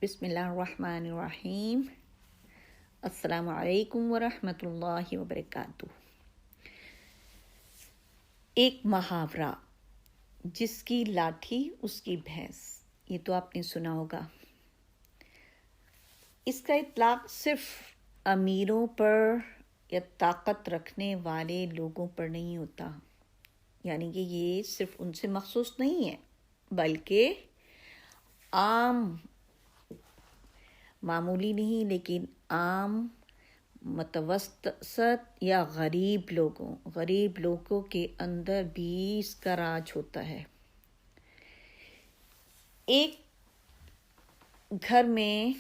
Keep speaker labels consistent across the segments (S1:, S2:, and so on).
S1: بسم اللہ الرحمن الرحیم۔ السلام علیکم ورحمۃ اللہ وبرکاتہ۔ ایک محاورہ، جس کی لاٹھی اس کی بھینس، یہ تو آپ نے سنا ہوگا۔ اس کا اطلاق صرف امیروں پر یا طاقت رکھنے والے لوگوں پر نہیں ہوتا، یعنی کہ یہ صرف ان سے مخصوص نہیں ہے، بلکہ عام، معمولی نہیں لیکن عام، متوسط یا غریب لوگوں کے اندر بھی اس کا راج ہوتا ہے۔ ایک گھر میں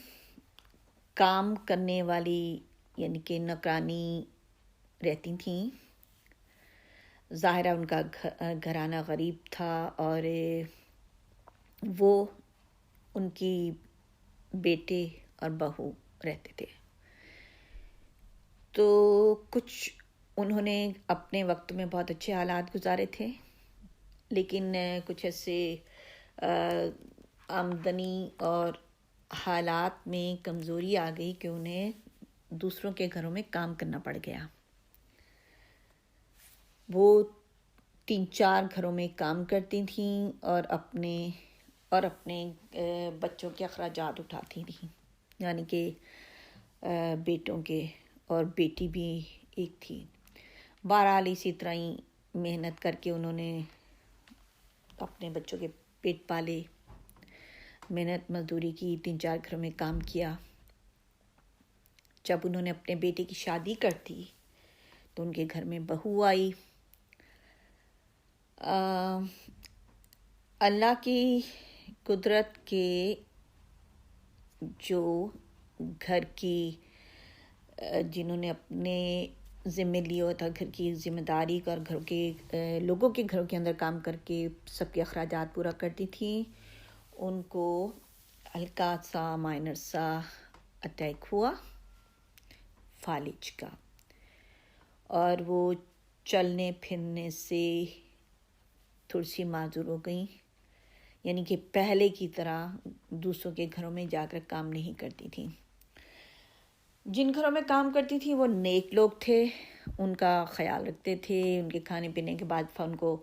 S1: کام کرنے والی یعنی کہ نوکرانی رہتی تھیں۔ ظاہرہ ان کا گھرانہ غریب تھا اور وہ ان کی بیٹے اور بہو رہتے تھے۔ تو کچھ انہوں نے اپنے وقت میں بہت اچھے حالات گزارے تھے، لیکن کچھ ایسے آمدنی اور حالات میں کمزوری آ گئی کہ انہیں دوسروں کے گھروں میں کام کرنا پڑ گیا۔ وہ 3-4 گھروں میں کام کرتی تھیں اور اپنے بچوں کے اخراجات اٹھاتی تھیں، یعنی کہ بیٹوں کے، اور بیٹی بھی ایک تھی۔ بہرحال اسی طرح ہی محنت کر کے انہوں نے اپنے بچوں کے پیٹ پالے، محنت مزدوری کی، 3-4 گھروں میں کام کیا۔ جب انہوں نے اپنے بیٹے کی شادی کر دی تو ان کے گھر میں بہو آئی۔ اللہ کی قدرت کے جو گھر کی جنہوں نے اپنے ذمہ لیا تھا، گھر کی ذمہ داری کا، اور گھر کے لوگوں کے گھروں کے اندر کام کر کے سب کے اخراجات پورا کرتی تھیں، ان کو ہلکا سا مائنر سا اٹیک ہوا فالج کا، اور وہ چلنے پھرنے سے تھوڑی سی معذور ہو گئیں، یعنی کہ پہلے کی طرح دوسروں کے گھروں میں جا کر کام نہیں کرتی تھیں۔ جن گھروں میں کام کرتی تھیں وہ نیک لوگ تھے، ان کا خیال رکھتے تھے، ان کے کھانے پینے کے بعد ان کو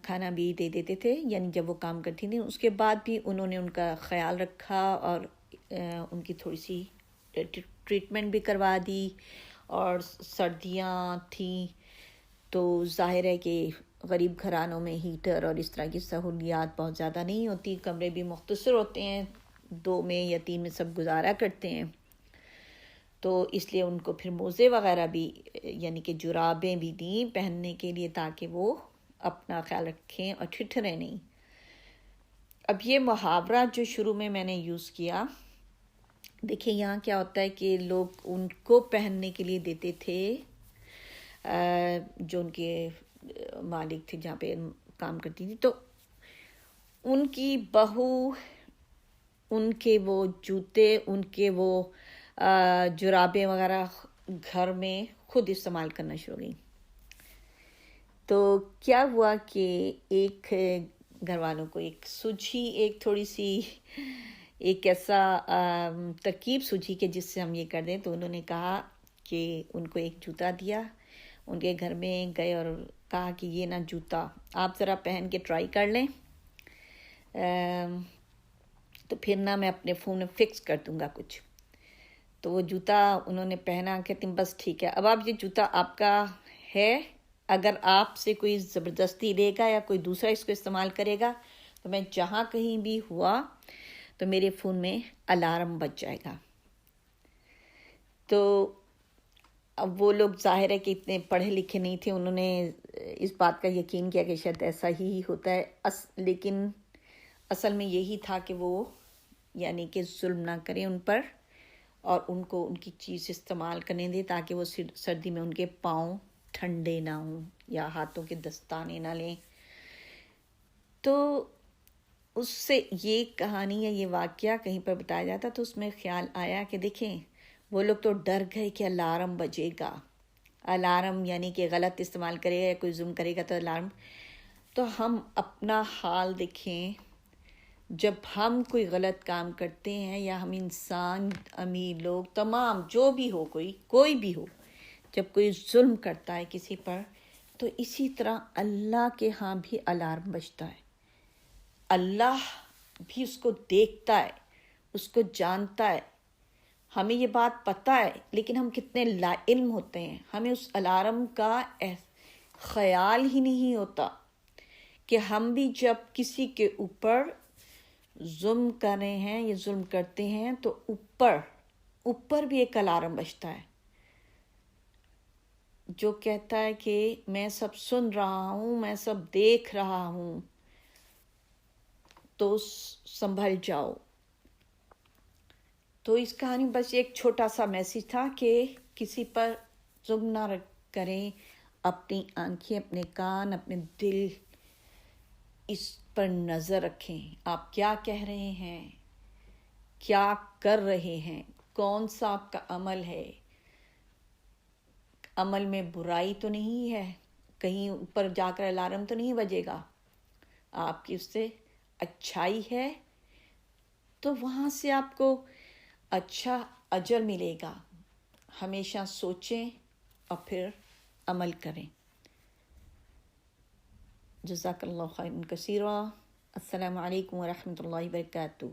S1: کھانا بھی دے دیتے تھے، یعنی جب وہ کام کرتی تھیں اس کے بعد بھی انہوں نے ان کا خیال رکھا اور ان کی تھوڑی سی ٹریٹمنٹ بھی کروا دی۔ اور سردیاں تھیں تو ظاہر ہے کہ غریب گھرانوں میں ہیٹر اور اس طرح کی سہولیات بہت زیادہ نہیں ہوتی، کمرے بھی مختصر ہوتے ہیں، 2 میں یا 3 میں سب گزارا کرتے ہیں، تو اس لیے ان کو پھر موزے وغیرہ بھی یعنی کہ جرابیں بھی دیں پہننے کے لیے، تاکہ وہ اپنا خیال رکھیں اور ٹھٹھریں نہیں۔ اب یہ محاورہ جو شروع میں نے یوز کیا، دیکھیں یہاں کیا ہوتا ہے کہ لوگ ان کو پہننے کے لیے دیتے تھے جو ان کے مالک تھے جہاں پہ کام کرتی تھی، تو ان کی بہو ان کے وہ جوتے، ان کے وہ جرابیں وغیرہ گھر میں خود استعمال کرنا شروع ہو گئی۔ تو کیا ہوا کہ ایک گھر والوں کو ایک سوجھی، ایک تھوڑی سی ایک ایسا ترکیب سوجھی کہ جس سے ہم یہ کر دیں، تو انہوں نے کہا کہ ان کو ایک جوتا دیا، ان کے گھر میں گئے اور کہا کہ یہ نا جوتا آپ ذرا پہن کے ٹرائی کر لیں، تو پھر نہ میں اپنے فون میں فکس کر دوں گا کچھ۔ تو وہ جوتا انہوں نے پہنا، کہتے ہیں بس ٹھیک ہے، اب آپ یہ جوتا آپ کا ہے، اگر آپ سے کوئی زبردستی لے گا یا کوئی دوسرا اس کو استعمال کرے گا تو میں جہاں کہیں بھی ہوا تو میرے فون میں الارم بج جائے گا۔ تو اب وہ لوگ ظاہر ہے کہ اتنے پڑھے لکھے نہیں تھے، انہوں نے اس بات کا یقین کیا کہ شاید ایسا ہی ہوتا ہے، لیکن اصل میں یہی تھا کہ وہ یعنی کہ ظلم نہ کریں ان پر اور ان کو ان کی چیز استعمال کرنے دیں، تاکہ وہ سردی میں ان کے پاؤں ٹھنڈے نہ ہوں یا ہاتھوں کے دستانے نہ لیں۔ تو اس سے یہ کہانی یا یہ واقعہ کہیں پر بتایا جاتا تو اس میں خیال آیا کہ دیکھیں وہ لوگ تو ڈر گئے کہ الارم بجے گا، الارم یعنی کہ غلط استعمال کرے گا یا کوئی ظلم کرے گا تو الارم، تو ہم اپنا حال دیکھیں جب ہم کوئی غلط کام کرتے ہیں یا ہم انسان امیر لوگ تمام جو بھی ہو کوئی بھی ہو جب کوئی ظلم کرتا ہے کسی پر تو اسی طرح اللہ کے ہاں بھی الارم بجتا ہے. اللہ بھی اس کو دیکھتا ہے, اس کو جانتا ہے. ہمیں یہ بات پتہ ہے لیکن ہم کتنے لا علم ہوتے ہیں, ہمیں اس الارم کا خیال ہی نہیں ہوتا کہ ہم بھی جب کسی کے اوپر ظلم کر رہے ہیں یا ظلم کرتے ہیں تو اوپر بھی ایک الارم بجتا ہے جو کہتا ہے کہ میں سب سن رہا ہوں, میں سب دیکھ رہا ہوں, تو سنبھل جاؤ. تو اس کہانی بس ایک چھوٹا سا میسیج تھا کہ کسی پر ظلم نہ کریں, اپنی آنکھیں, اپنے کان, اپنے دل اس پر نظر رکھیں. آپ کیا کہہ رہے ہیں, کیا کر رہے ہیں, کون سا آپ کا عمل ہے, عمل میں برائی تو نہیں ہے, کہیں اوپر جا کر الارم تو نہیں بجے گا, آپ کی اس سے اچھائی ہے تو وہاں سے آپ کو اچھا اجر ملے گا. ہمیشہ سوچیں اور پھر عمل کریں. جزاک اللہ خیرا کثیرا. السلام علیکم ورحمۃ اللہ وبرکاتہ.